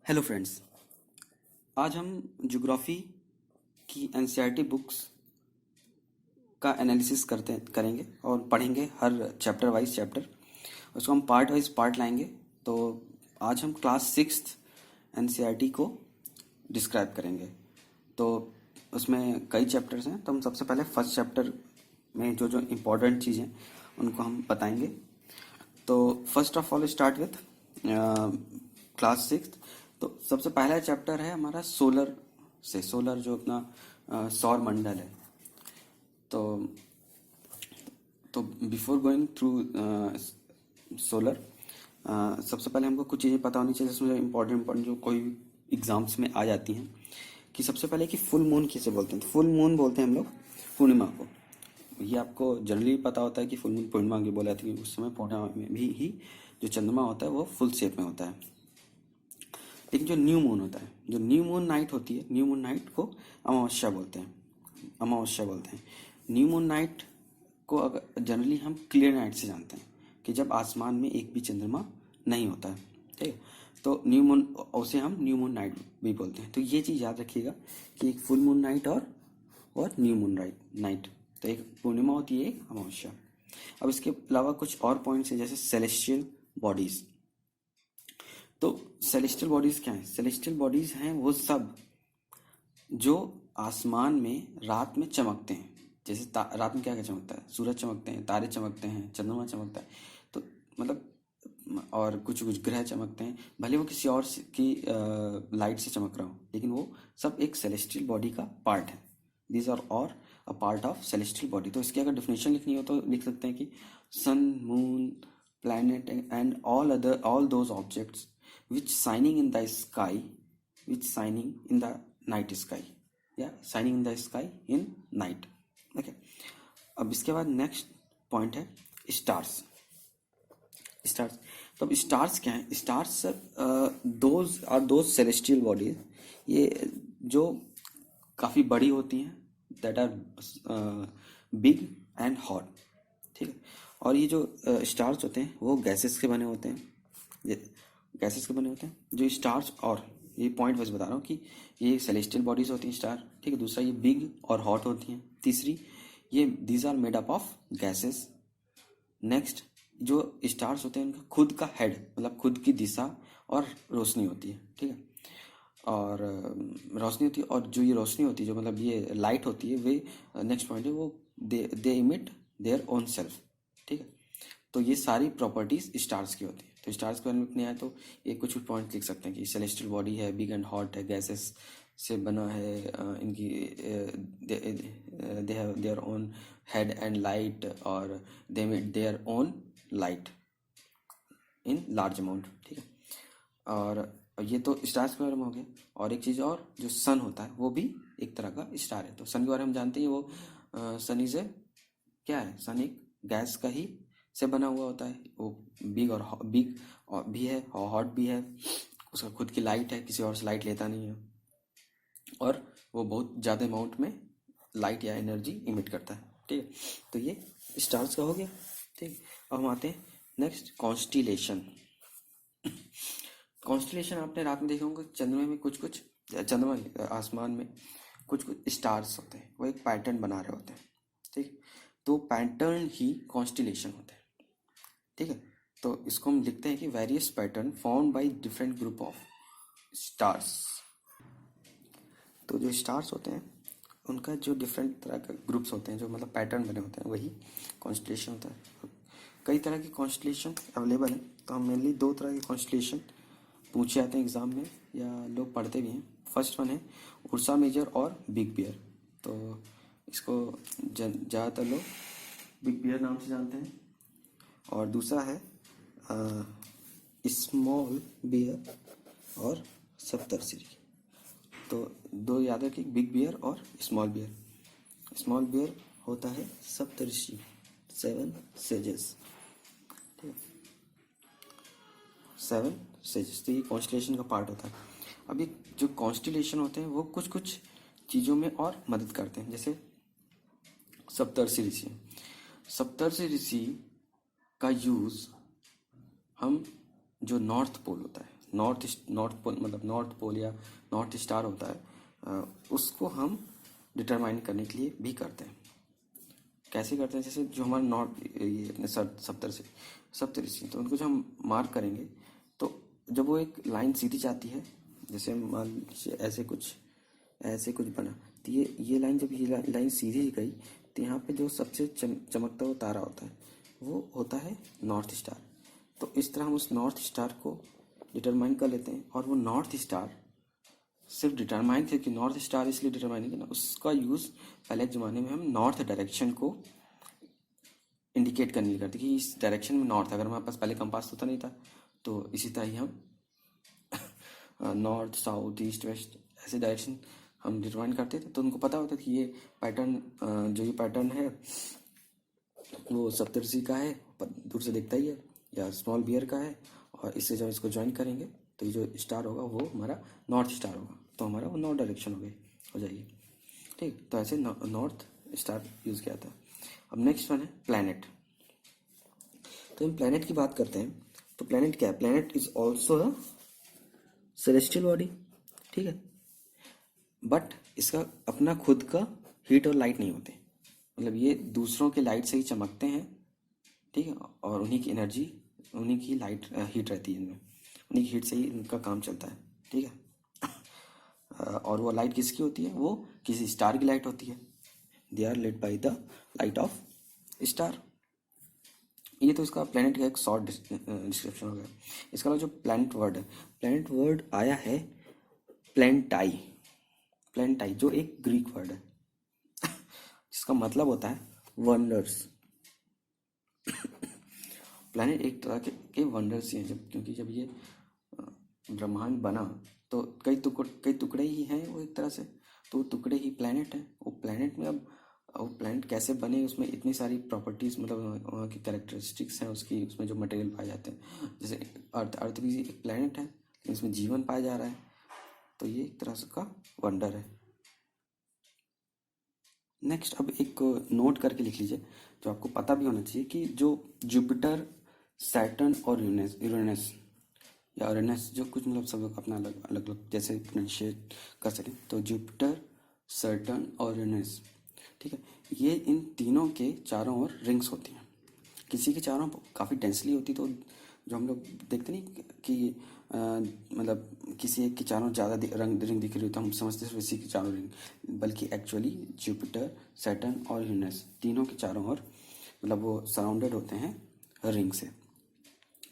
Hello friends. आज हम geography की एनसीईआरटी बुक्स का एनालिसिस करेंगे और पढ़ेंगे हर चैप्टर वाइज चैप्टर। उसको हम पार्ट वाइज पार्ट लाएंगे। तो आज हम क्लास सिक्स्थ एनसीईआरटी को डिस्क्राइब करेंगे। तो उसमें कई चैप्टर्स हैं, तो हम सबसे पहले फर्स्ट चैप्टर में जो जो इम्पोर्टेंट चीज़ें उनको हम बताएंगे। तो first of all start with class sixth. तो सबसे पहला चैप्टर है हमारा सोलर से। सोलर जो अपना सौर मंडल है। तो बिफोर गोइंग थ्रू सोलर, सबसे पहले हमको कुछ चीज़ें पता होनी चाहिए जिसमें इम्पोर्टेंट जो कोई एग्जाम्स में आ जाती हैं। कि सबसे पहले कि फुल मून किसे बोलते हैं। तो फुल मून बोलते हैं हम लोग पूर्णिमा को। ये आपको जनरली पता होता है कि फुल मून पूर्णिमा की बोला जाती है। उस समय पूर्णिमा में भी ही जो चंद्रमा होता है वो फुल शेप में होता है। लेकिन जो न्यू मून होता है, जो न्यू मून नाइट होती है, न्यू मून नाइट को अमावस्या बोलते हैं। अमावस्या बोलते हैं न्यू मून नाइट को। अगर जनरली हम क्लियर नाइट से जानते हैं कि जब आसमान में एक भी चंद्रमा नहीं होता है, ठीक है। तो न्यू मून, उसे हम न्यू मून नाइट भी बोलते हैं। तो ये चीज़ याद रखिएगा कि एक फुल मून नाइट और न्यू मून नाइट। तो एक पूर्णिमा होती है, एक अमावस्या। अब इसके अलावा कुछ और पॉइंट्स हैं, जैसे सेलेस्टियल बॉडीज। तो सेलेस्टियल बॉडीज क्या है? सेलेस्टियल बॉडीज हैं वो सब जो आसमान में रात में चमकते हैं। जैसे रात में क्या क्या चमकता है? सूरज चमकते हैं, तारे चमकते हैं, चंद्रमा चमकता है। तो मतलब और कुछ कुछ ग्रह चमकते हैं। भले वो किसी और की लाइट से चमक रहा हो, लेकिन वो सब एक सेलेस्टियल बॉडी का पार्ट है। दीज आर और अ पार्ट ऑफ सेलेस्टियल बॉडी। तो इसकी अगर डेफिनेशन लिखनी हो तो लिख सकते हैं कि सन, moon, planet and all those objects which shining in the sky, which shining in the night sky, shining in the sky in night. Okay. अब इसके बाद नेक्स्ट पॉइंट है स्टार्स। स्टार्स, तो अब स्टार्स क्या है? स्टार्स दोज सेलेस्टियल बॉडीज, ये जो काफ़ी बड़ी होती हैं, that are big and hot, ठीक है। और ये जो स्टार्स होते हैं वो गैसेस के बने होते हैं। गैसेस के बने होते हैं जो स्टार्स। और ये पॉइंट वाइज बता रहा हूँ कि ये सेलेस्टियल बॉडीज होती हैं स्टार, ठीक है। दूसरा, ये बिग और हॉट होती हैं। तीसरी, ये these are made up of gases. Next, जो स्टार्स होते हैं उनका खुद का हेड, मतलब खुद की दिशा और रोशनी होती है, ठीक है। और रोशनी होती है, और जो ये रोशनी होती है, जो मतलब ये लाइट होती है, वे नेक्स्ट पॉइंट है वो दे इमिट देयर ओन सेल्फ, ठीक है। तो ये सारी प्रॉपर्टीज स्टार्स की होती है। तो स्टार्स के बारे में अपने आए तो ये कुछ पॉइंट लिख सकते हैं कि सेलेस्टियल बॉडी है, बिग एंड हॉट है, गैसेस से बना है, इनकी they have their own heat and light, और they emit their own light in large amount, ठीक है। और ये तो स्टार्स के बारे में हो गया। और एक चीज़ और, जो सन होता है वो भी एक तरह का स्टार है। तो सन के बारे में हम जानते हैं, वो सन इज क्या है? सन एक गैस का ही से बना हुआ होता है। वो बिग और भी है, और हॉट भी है। उसका खुद की लाइट है, किसी और से लाइट लेता नहीं है, और वो बहुत ज़्यादा अमाउंट में लाइट या एनर्जी इमिट करता है, ठीक है। तो ये स्टार्स का हो गया, ठीक। अब हम आते हैं नेक्स्ट, कॉन्स्टिलेशन। कॉन्स्टिलेशन आपने रात में देखे होंगे, चंद्रमा में कुछ कुछ, चंद्रमा आसमान में कुछ कुछ स्टार्स होते हैं, वो एक पैटर्न बना रहे होते हैं, ठीक। तो पैटर्न ही कॉन्स्टिलेशन होते हैं, ठीक है। तो इसको हम लिखते हैं कि various pattern formed by different group of stars. तो जो स्टार्स होते हैं उनका जो डिफरेंट तरह के ग्रुप्स होते हैं, जो मतलब पैटर्न बने होते हैं, वही कॉन्स्टिलेशन होता है। कई तरह की कॉन्स्टिलेशन अवेलेबल है। तो हम मेनली दो तरह के कॉन्स्टिलेशन पूछे जाते हैं एग्जाम में, या लोग पढ़ते भी हैं। फर्स्ट वन है उर्सा मेजर और बिग बियर। तो इसको ज़्यादातर लोग बिग बियर नाम से जानते हैं। और दूसरा है स्मॉल बियर और सप्तर्षि। तो दो याद रखिए, बिग बियर और स्मॉल बियर। स्मॉल बियर होता है सप्तर्षि, 7 सेजेस, ठीक है, 7 सेजेस। तो ये कॉन्स्टिलेशन का पार्ट होता है। अब ये जो कॉन्स्टिलेशन होते हैं वो कुछ कुछ चीज़ों में और मदद करते हैं, जैसे सप्तर्षि ऋषि। सप्तर्षि ऋषि का यूज़ हम, जो नॉर्थ पोल होता है, नॉर्थ पोल मतलब नॉर्थ पोल या नॉर्थ स्टार होता है, उसको हम डिटरमाइन करने के लिए भी करते हैं। कैसे करते हैं? जैसे जो हमारा नॉर्थ ये अपने सप्तऋषि तो उनको जो हम मार्क करेंगे, तो जब वो एक लाइन सीधी जाती है, जैसे मान लीजिए ऐसे कुछ बना, तो ये लाइन जब ये लाइन सीधी गई, तो यहाँ पे जो सबसे चमकता हुआ तारा होता है वो होता है नॉर्थ स्टार। तो इस तरह हम उस नॉर्थ स्टार को डिटरमाइन कर लेते हैं, और वो नॉर्थ स्टार सिर्फ डिटरमाइन, क्योंकि नॉर्थ स्टार इसलिए डिटरमाइन है ना, उसका यूज़ पहले के ज़माने में हम नॉर्थ डायरेक्शन को इंडिकेट करने के लिए करते कि इस डायरेक्शन में नॉर्थ। अगर हमारे पास पहले कंपास होता नहीं था, तो इसी तरह ही हम नॉर्थ साउथ ईस्ट वेस्ट ऐसे डायरेक्शन हम डिटरमाइन करते थे। तो उनको पता होता था कि ये पैटर्न जो ये पैटर्न है वो सप्तऋषि का है, दूर से दिखता ही है, या स्मॉल बियर का है, और इससे जब इसको ज्वाइन करेंगे तो ये जो स्टार होगा वो हमारा नॉर्थ स्टार होगा, तो हमारा वो नॉर्थ डायरेक्शन हो जाएगी। ठीक, तो ऐसे नॉर्थ स्टार यूज़ किया था। अब नेक्स्ट वन है प्लैनेट। तो हम प्लैनेट की बात करते हैं, तो प्लैनेट क्या है? Planet is also a celestial body, ठीक है, बट इसका अपना खुद का हीट और लाइट नहीं होते, मतलब ये दूसरों के लाइट से ही चमकते हैं, ठीक है, और उन्हीं की एनर्जी, उन्हीं की लाइट हीट रहती है इनमें, उन्हीं की हीट से ही इनका काम चलता है, ठीक है। और वो लाइट किसकी होती है? वो किसी स्टार की लाइट होती है। They are led by the light of star. ये तो इसका प्लैनेट का एक शॉर्ट डिस्क्रिप्शन हो गया। इसका जो प्लैनेट वर्ड है, प्लैनेट वर्ड आया है प्लैनेटाई, प्लैनेटाई जो एक ग्रीक वर्ड है जिसका मतलब होता है वंडर्स। प्लैनेट एक तरह के वंडर्स ही हैं, क्योंकि जब ये ब्रह्मांड बना तो कई टुकड़े ही हैं वो एक तरह से, तो वो टुकड़े ही प्लैनेट हैं। वो प्लैनेट में अब वो प्लैनेट कैसे बने, उसमें इतनी सारी प्रॉपर्टीज, मतलब वहाँ की कैरेक्टरिस्टिक्स हैं उसकी, उसमें जो मटेरियल पाए जाते हैं, जैसे अर्थ भी एक प्लैनेट है, लेकिन इसमें जीवन पाया जा रहा है, तो ये एक तरह से का वंडर है। नेक्स्ट, अब एक नोट करके लिख लीजिए, जो आपको पता भी होना चाहिए, कि जो जुपिटर, सैटर्न और यूरेनस या यूरेनस, जो कुछ मतलब सब लोग अपना अलग अलग जैसे डिफ्रेंशिएट कर सकें, तो जुपिटर, सैटर्न और यूरेनस, ठीक है, ये इन तीनों के चारों ओर रिंग्स होती हैं। किसी के चारों काफ़ी डेंसली होती, तो जो हम लोग देखते नहीं कि मतलब किसी एक के चारों ज़्यादा रिंग दिख रही हो, तो हम समझते हैं इसी के चारों रिंग, बल्कि एक्चुअली जुपिटर, सैटर्न और यूरेनस तीनों के चारों ओर मतलब वो सराउंडेड होते हैं रिंग से।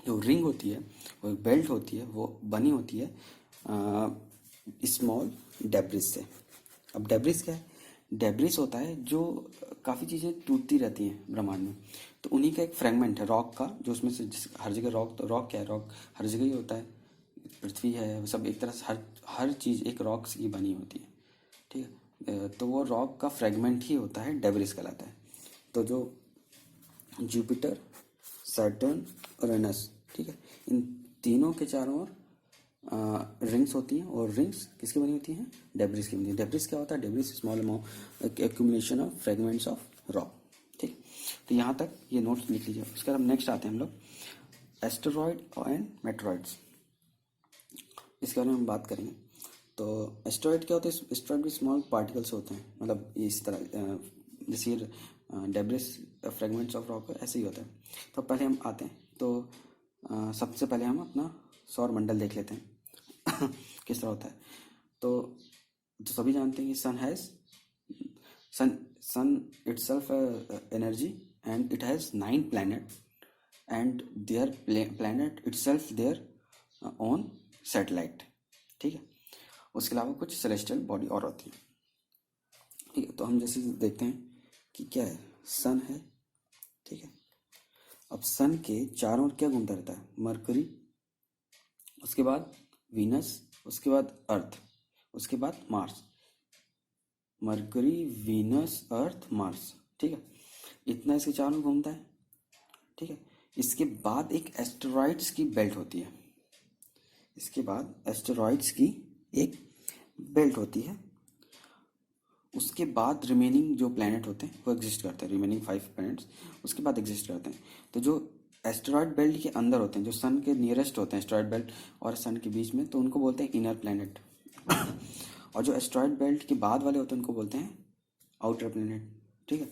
जो रिंग होती है वो एक बेल्ट होती है, वो बनी होती है स्मॉल डेब्रिस से। अब डेब्रिस क्या है? डेब्रिस होता है जो काफ़ी चीज़ें टूटती रहती हैं ब्रह्मांड में, तो उन्हीं का एक फ्रेगमेंट है रॉक का, जो उसमें से हर जगह रॉक, तो रॉक क्या है? रॉक हर जगह ही होता है, पृथ्वी है, वो सब एक तरह से हर चीज़ एक रॉक की बनी होती है, ठीक है, तो वो रॉक का फ्रेगमेंट ही होता है, डेब्रिस कहलाता है। तो जो जुपिटर, सैटर्न और यूरेनस, ठीक है, इन तीनों के चारों ओर रिंग्स होती हैं, और रिंग्स किसकी बनी होती हैं? डेब्रिस की बनी होती है। डेब्रिस क्या होता है? Debris small amount accumulation of fragments of rock, ठीक। तो यहाँ तक ये नोट्स लिख लीजिए। उसके बाद हम नेक्स्ट आते हैं हम लोग एस्टेरॉयड एंड मेटेरॉइड्स, इसके बारे में हम बात करेंगे। तो एस्टेरॉयड क्या होता है? एस्टेरॉयड भी स्मॉल पार्टिकल्स होते हैं, मतलब इस तरह जैसे डेब्रिस फ्रेगमेंट्स ऑफ रॉक ऐसे ही होता है। तो पहले हम आते हैं, तो सबसे पहले हम अपना सौर मंडल देख लेते हैं किस तरह होता है। तो सभी जानते हैं कि sun itself energy, and it has 9 planet, and their planet itself their own satellite, ठीक है। उसके अलावा कुछ सेलेस्टियल बॉडी और होती है, ठीक है। तो हम जैसे देखते हैं कि क्या है, सन है, ठीक है। अब सन के चारों ओर क्या घूमता रहता है? मरकरी, उसके बाद वीनस, उसके बाद अर्थ, उसके बाद Mars. Mercury, Venus, Earth, Mars, ठीक है, इतना इसके चारों घूमता है, ठीक है। इसके बाद एक एस्टेरॉइड्स की बेल्ट होती है, इसके बाद एस्टेरॉइड्स की एक बेल्ट होती है। उसके बाद रिमेनिंग जो प्लैनेट होते हैं वो एग्जिस्ट करते हैं, रिमेनिंग 5 प्लैनेट्स उसके बाद एग्जिस्ट करते हैं। तो जो एस्टेरॉयड बेल्ट के अंदर होते हैं, जो सन के नियरेस्ट होते हैं एस्टेरॉयड बेल्ट और सन के बीच में, तो उनको बोलते हैं इनर प्लैनेट। और जो एस्टेरॉयड बेल्ट के बाद वाले होते हैं उनको बोलते हैं आउटर प्लैनेट। ठीक है,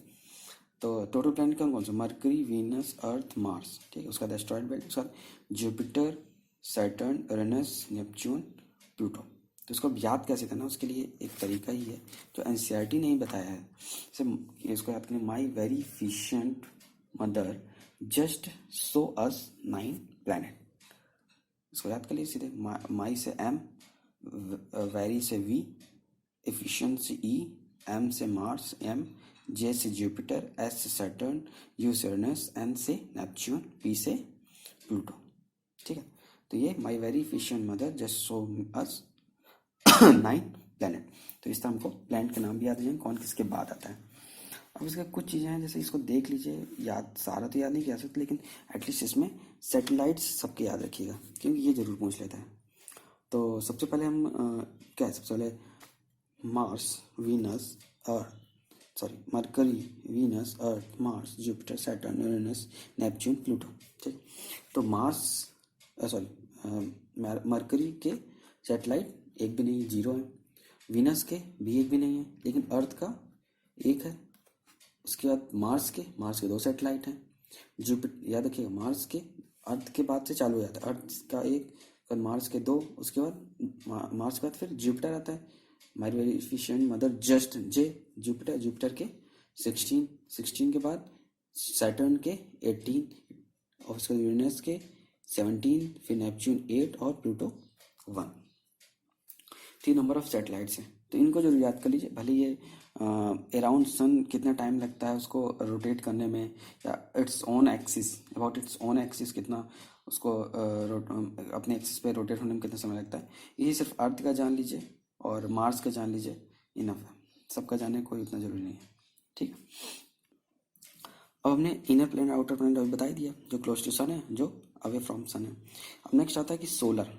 तो टोटल प्लैनेट कौन कौन से? Mercury, Venus, Earth, Mars. ठीक है, उसका एस्टेरॉयड बेल्ट, उसका Jupiter, Saturn, Uranus, Neptune, Pluto. तो इसको याद कैसे करना, उसके लिए एक तरीका ही है जो एनसीईआरटी ने ही बताया है। जैसे इसको याद करें, my very efficient mother just show us 9 planet. इसको याद कर लीजिए सीधे, माई से एम, वेरी से वी, एफिशिएंट से ई, एम से मार्स एम, जे से जुपिटर, एस से सैटर्न, यू से यूरेनस, एन से नेपच्यून, पी से प्लूटो। ठीक है, तो ये my very efficient mother just show us 9 planet. तो इस तरह हमको प्लैनेट के नाम भी याद रहेंगे, कौन किसके बाद आता है। अब इसका कुछ चीज़ें हैं, जैसे इसको देख लीजिए, याद सारा तो याद नहीं किया सकते, लेकिन एटलीस्ट इसमें सैटेलाइट्स सबके याद रखिएगा, क्योंकि ये जरूर पूछ लेता है। तो सबसे पहले हम क्या है, सबसे पहले Mars, Venus, Earth, sorry Mercury, Venus, Earth, Mars, Jupiter, Saturn, Uranus, Neptune, Pluto. ठीक, तो मार्स सॉरी मरकरी के सैटेलाइट एक भी नहीं है, 0 है। वीनस के भी एक भी नहीं है, लेकिन अर्थ का एक है। उसके बाद मार्स के 2 सैटेलाइट हैं। जुपिटर, याद रखिएगा, मार्स के अर्थ के बाद से चालू हो जाता है, अर्थ का एक, फिर मार्स के 2, उसके बाद मार्स के बाद फिर जुपिटर आता है। My very efficient mother just J, Jupiter के 16 के बाद सैटर्न के 18, और उसके बाद यूरेनस के 17, फिर नेपच्यून 8 और प्लूटो 1। 3 नंबर ऑफ सैटेलाइट्स हैं, तो इनको जरूर याद कर लीजिए। भले ये अराउंड सन कितना टाइम लगता है उसको रोटेट करने में, या its own axis, about its own axis कितना उसको अपने एक्सिस पे रोटेट होने में कितना समय लगता है, यही सिर्फ अर्थ का जान लीजिए और मार्स का जान लीजिए, इनफ है। सबका जानने कोई उतना जरूरी नहीं है। ठीक है, अब हमने इनर प्लैनेट आउटर प्लैनेट अभी बता ही दिया, जो क्लोज टू सन है, जो अवे फ्रॉम सन है। अब नेक्स्ट आता है कि सोलर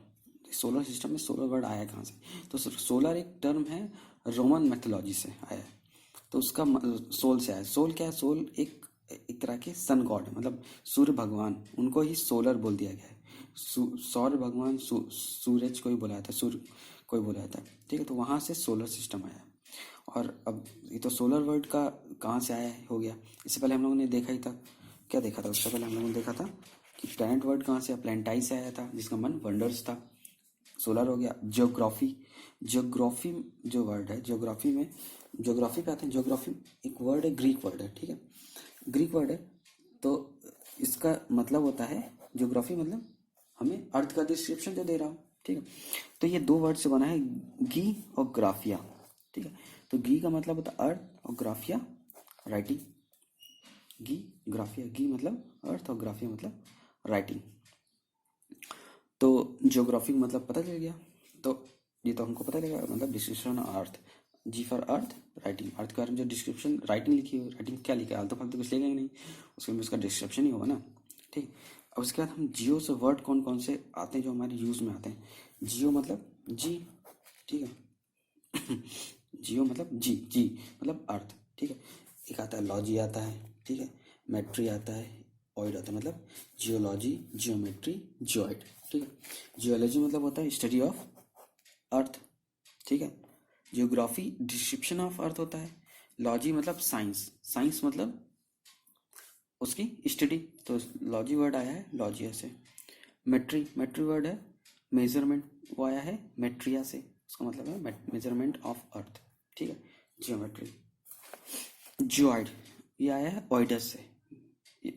सिस्टम में सोलर वर्ड आया कहाँ से? तो सोलर एक टर्म है, रोमन मैथोलॉजी से आया है। तो उसका सोल से आया। सोल क्या है? सोल एक तरह के सन गॉड, मतलब सूर्य भगवान, उनको ही सोलर बोल दिया गया है। सौर भगवान, सूरज को ही बोला जाता है, सूर्य को ही बोला जाता है। ठीक है, तो वहाँ से सोलर सिस्टम आया। और अब ये तो सोलर वर्ड का कहाँ से आया हो गया, इससे पहले हम लोगों ने देखा ही था। क्या देखा था उससे पहले? हम लोगों ने देखा था कि प्लैनेट वर्ड कहाँ से? प्लैनेटाई से आया था, जिसका मन वंडर्स था। सोलर हो गया। ज्योग्राफी जो वर्ड है, ज्योग्राफी पे आते हैं। ज्योग्राफी एक वर्ड है, ग्रीक वर्ड है। ठीक है, ग्रीक वर्ड है, तो इसका मतलब होता है, ज्योग्राफी मतलब हमें अर्थ का डिस्क्रिप्शन जो दे रहा हूँ। ठीक है, तो ये 2 वर्ड से बना है, गी और ग्राफिया। ठीक है, तो गी का मतलब होता है अर्थ और ग्राफिया राइटिंग। गी मतलब अर्थ और ग्राफिया मतलब राइटिंग। तो ज्योग्राफी मतलब पता चल गया। तो ये तो हमको पता चलेगा, मतलब description Earth, G for Earth, writing. Earth के बारे में जो डिस्क्रिप्शन राइटिंग लिखी हो, राइटिंग क्या लिखा है, आलतू फालतू कुछ लिखेंगे नहीं, उसके में उसका डिस्क्रिप्शन ही होगा ना। ठीक, अब उसके बाद हम जियो से वर्ड कौन कौन से आते हैं जो हमारे यूज में आते हैं? जियो मतलब जी। ठीक है, जियो मतलब जी मतलब अर्थ। ठीक है, एक आता है लॉजी आता है। ठीक है, मेट्री आता है, ऑइड आता है, मतलब जियोलॉजी, जियोमेट्री, जियोइड। ठीक है, जियोलॉजी मतलब होता है स्टडी ऑफ अर्थ। ठीक है, जियोग्राफी डिस्क्रिप्शन ऑफ अर्थ होता है। लॉजी मतलब साइंस मतलब उसकी स्टडी, तो लॉजी वर्ड आया है लॉजिया से। मेट्री वर्ड है मेजरमेंट, वो आया है मेट्रिया से, उसका मतलब है मेजरमेंट ऑफ अर्थ। ठीक है, जियोमेट्री। जियोइड ये आया है ऑइडस से,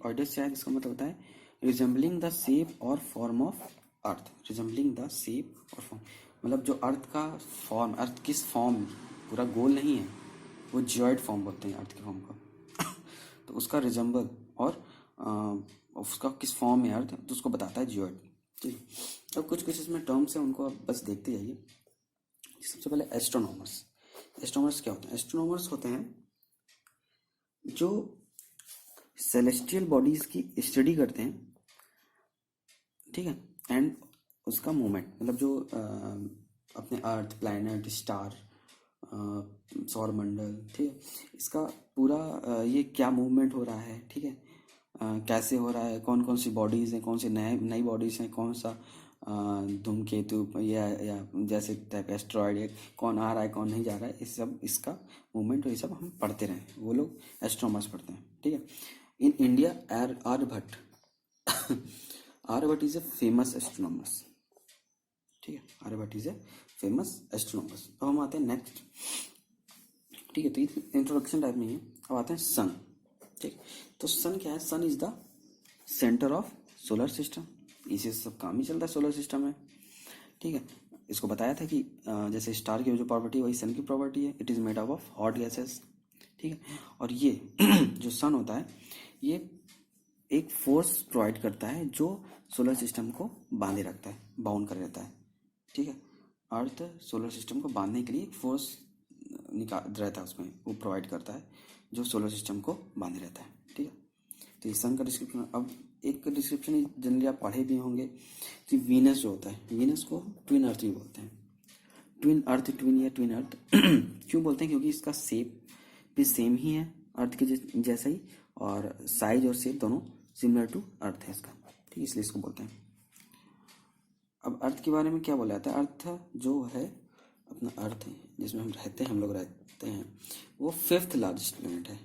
ऑइडस से आया, जिसका मतलब होता है रिजेंबलिंग द शेप और form of earth. Resembling the shape और फॉर्म मतलब जो अर्थ का फॉर्म, अर्थ किस फॉर्म, पूरा गोल नहीं है, वो जियोइड फॉर्म बोलते हैं अर्थ के फॉर्म को। तो उसका रिजेंबल और उसका किस फॉर्म है अर्थ, तो उसको बताता है जियोइड। ठीक, अब कुछ इसमें टर्म्स हैं, उनको आप बस देखते जाइए। सबसे पहले एस्ट्रोनॉमर्स क्या होते हैं? एस्ट्रोनॉमर्स होते हैं जो सेलेस्टियल बॉडीज की स्टडी करते हैं। ठीक है, एंड उसका मूवमेंट, मतलब जो अपने अर्थ, प्लैनेट, स्टार, सौर मंडल, ठीक है, इसका पूरा ये क्या मूवमेंट हो रहा है, ठीक है, कैसे हो रहा है, कौन कौन सी बॉडीज़ हैं, कौन सी नई बॉडीज़ हैं, कौन सा धूमकेतु या जैसे टाइप एस्ट्रॉयड है, कौन आ रहा है कौन नहीं जा रहा है, इस सब इसका मूवमेंट और ये सब हम पढ़ते रहे, वो लोग एस्ट्रोनॉमर्स पढ़ते हैं। ठीक है। In India Aryabhata Aryabhata is a famous astronomers. ठीक है, Aryabhata is a famous astronomers. अब हम आते हैं नेक्स्ट। ठीक है, तो ये इंट्रोडक्शन टाइप में ही है। अब आते हैं सन। ठीक, तो सन क्या है? Sun is the centre of solar system. इसी से सब काम ही चलता है सोलर सिस्टम में। ठीक है, इसको बताया था कि जैसे स्टार की जो प्रॉपर्टी है वही सन की प्रॉपर्टी है। It is made up of hot gases. ठीक है, और ये जो सन होता है ये एक फोर्स प्रोवाइड करता है जो सोलर सिस्टम को बांधे रखता है, बाउंड कर रहता है। ठीक है, अर्थ सोलर सिस्टम को बांधने के लिए एक फोर्स निकाल रहता है, उसमें वो प्रोवाइड करता है जो सोलर सिस्टम को बांधे रहता है। ठीक है, तो ये सन का डिस्क्रिप्शन। अब एक डिस्क्रिप्शन जनरली आप पढ़े भी होंगे कि वीनस जो होता है, वीनस को ट्विन अर्थ भी बोलते हैं। ट्विन अर्थ, ट्विन या ट्विन अर्थ क्यों बोलते हैं? क्योंकि इसका शेप भी सेम ही है अर्थ के जैसा ही, और साइज और शेप दोनों सिमिलर टू अर्थ है इसका। ठीक, इसलिए इसको बोलते हैं। अब अर्थ के बारे में क्या बोला जाता है? अर्थ जो है अपना अर्थ है जिसमें हम रहते हैं, हम लोग रहते हैं, वो फिफ्थ लार्जेस्ट प्लेनेट है।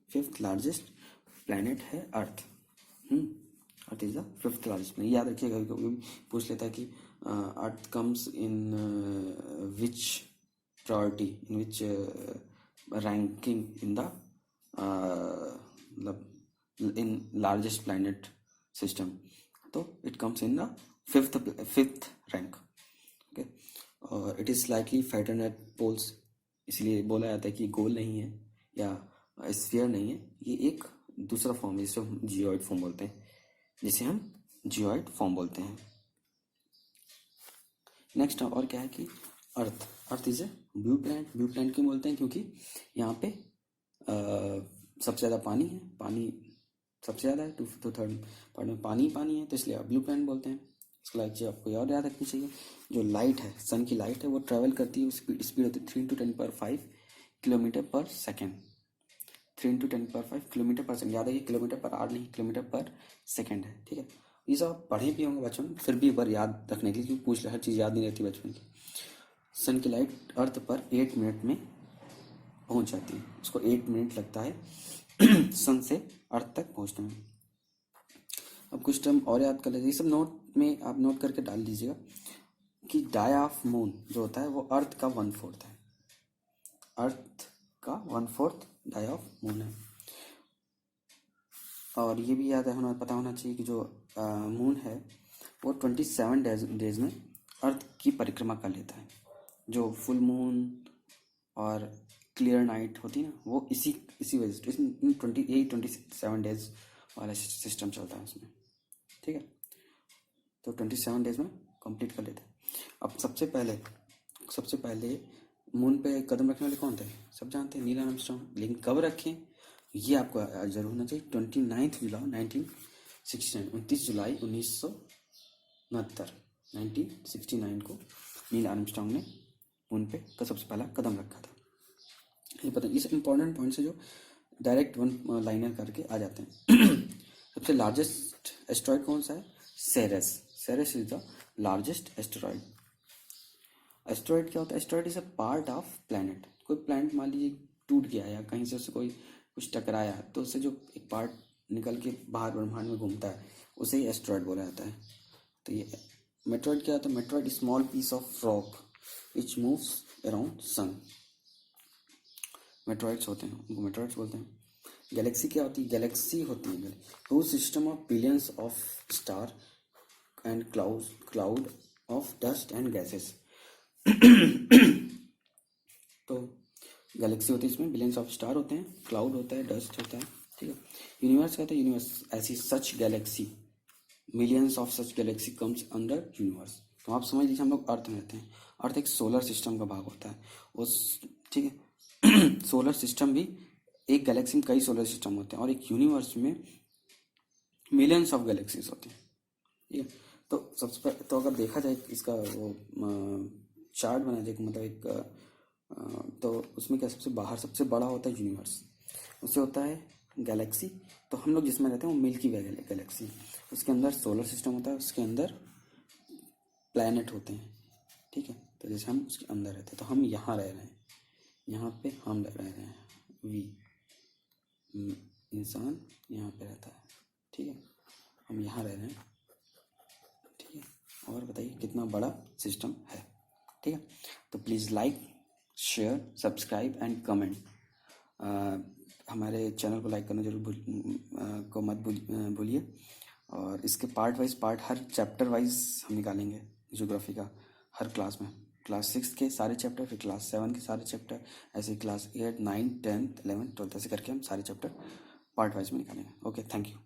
फिफ्थ लार्जेस्ट प्लेनेट है Earth. Earth is the fifth largest planet. याद रखिएगा, कभी कभी पूछ लेता है कि Earth comes in which priority, in which ranking in the मतलब इन लार्जेस्ट प्लेनेट सिस्टम, तो it comes in the fifth rank. Okay, और it is slightly flatten at poles, इसलिए बोला जाता है कि गोल नहीं है या स्फीयर नहीं है, ये एक दूसरा फॉर्म है जिसे हम जियोइड फॉर्म बोलते हैं, नेक्स्ट और क्या है कि earth is a blue planet. Blue planet क्यों बोलते हैं? क्योंकि यहाँ पे सबसे ज़्यादा पानी है, पानी सबसे ज़्यादा है, 2/3 पार्ट में पानी है, तो इसलिए ब्लू प्लैनेट बोलते हैं। इसको लाइक आपको याद रखनी चाहिए। जो लाइट है, सन की लाइट है, वो ट्रैवल करती है, स्पीड होती है 3 × 10⁵ किलोमीटर पर सेकेंड। 3 × 10⁵ किलोमीटर पर सेकेंड। याद है कि किलोमीटर पर आवर नहीं, किलोमीटर पर सेकेंड है। ठीक है, ये सब आप पढ़े भी होंगे बचपन में, फिर भी एक बार याद रखने के लिए, क्योंकि पूछ ले, हर चीज़ याद नहीं रहती बचपन की। सन की लाइट अर्थ पर 8 मिनट में पहुंच जाती है। उसको 8 मिनट लगता है सन से अर्थ तक पहुंचने में। अब कुछ टर्म और याद कर लीजिए, ये सब नोट में आप नोट करके डाल दीजिएगा कि डाई ऑफ मून जो होता है वो अर्थ का 1/4 है। अर्थ का 1/4 डाई ऑफ मून है। और ये भी याद होना, पता होना चाहिए कि जो मून है वो 27 डेज में अर्थ की परिक्रमा कर लेता है। जो फुल मून और क्लियर नाइट होती है ना, वो इसी वजह से, इसमें 27 डेज वाला सिस्टम चलता है उसमें। ठीक है, तो 27 डेज में कंप्लीट कर लेते हैं। अब सबसे पहले मून पे कदम रखने वाले कौन थे? सब जानते हैं, नील आर्मस्ट्रांग। लेकिन कब रखें ये आपको जरूर होना चाहिए। 29 जुलाई 1969, 29 जुलाई 1969 को नील आर्मस्ट्रांग ने मून पे का सबसे पहला कदम रखा था। ये पता, इस इंपॉर्टेंट पॉइंट से जो डायरेक्ट वन लाइनर करके आ जाते हैं। सबसे लार्जेस्ट एस्ट्रॉयड कौन सा है? Ceres is the largest asteroid. Asteroid क्या होता है? Asteroid is a part of planet. कोई प्लैनेट मान लीजिए टूट गया या कहीं से उससे कोई कुछ टकराया, तो उससे जो एक पार्ट निकल के बाहर ब्रह्मांड में घूमता है, उसे ही एस्ट्रॉयड बोला जाता है। तो ये मेट्रॉयड क्या होता है? Meteoroid small piece of rock which moves around sun. Meteoroids होते हैं, उनको मेट्रॉइड्स बोलते हैं। गैलेक्सी क्या होती है? गैलेक्सी होती है वो system of billions of star and cloud of dust and gases. तो गैलेक्सी होती है, इसमें बिलियंस ऑफ स्टार होते हैं, क्लाउड होता है, डस्ट होता है। ठीक है, यूनिवर्स कहते हैं यूनिवर्स ऐसी such galaxy, millions of such galaxy comes under universe. तो आप समझ लीजिए हम लोग अर्थ में रहते हैं। अर्थ एक सोलर सिस्टम का भाग होता है उस, ठीक है। सोलर सिस्टम भी, एक गैलेक्सी में कई सोलर सिस्टम होते हैं, और एक यूनिवर्स में मिलियंस ऑफ गैलेक्सीज होती हैं। ठीक है, तो सबसे पहले तो अगर देखा जाए इसका वो चार्ट बना जाए, मतलब एक तो उसमें क्या सबसे बाहर सबसे बड़ा होता है यूनिवर्स, उससे होता है गैलेक्सी, तो हम लोग जिसमें रहते हैं वो मिल्की वे गैलेक्सी, उसके अंदर सोलर सिस्टम होता है, उसके अंदर प्लैनेट होते हैं, ठीक है। तो जैसे हम उसके अंदर रहते हैं, तो हम यहाँ रह रहे हैं, यहाँ पे हम रह रहे हैं, वी इंसान यहाँ पे रहता है, ठीक है, हम यहाँ रह रहे हैं, ठीक है। और बताइए कितना बड़ा सिस्टम है, ठीक है। तो please like, share, subscribe and comment. हमारे चैनल को लाइक करना जरूर मत भूलिए। और इसके पार्ट वाइज पार्ट हर चैप्टर वाइज हम निकालेंगे ज्योग्राफी का, हर क्लास में। क्लास 6 के सारे चैप्टर, फिर क्लास 7 के सारे चैप्टर, ऐसे क्लास 8, 9, 10, 11, 12 ऐसे करके हम सारे चैप्टर पार्ट वाइज में निकालेंगे। Okay, thank you.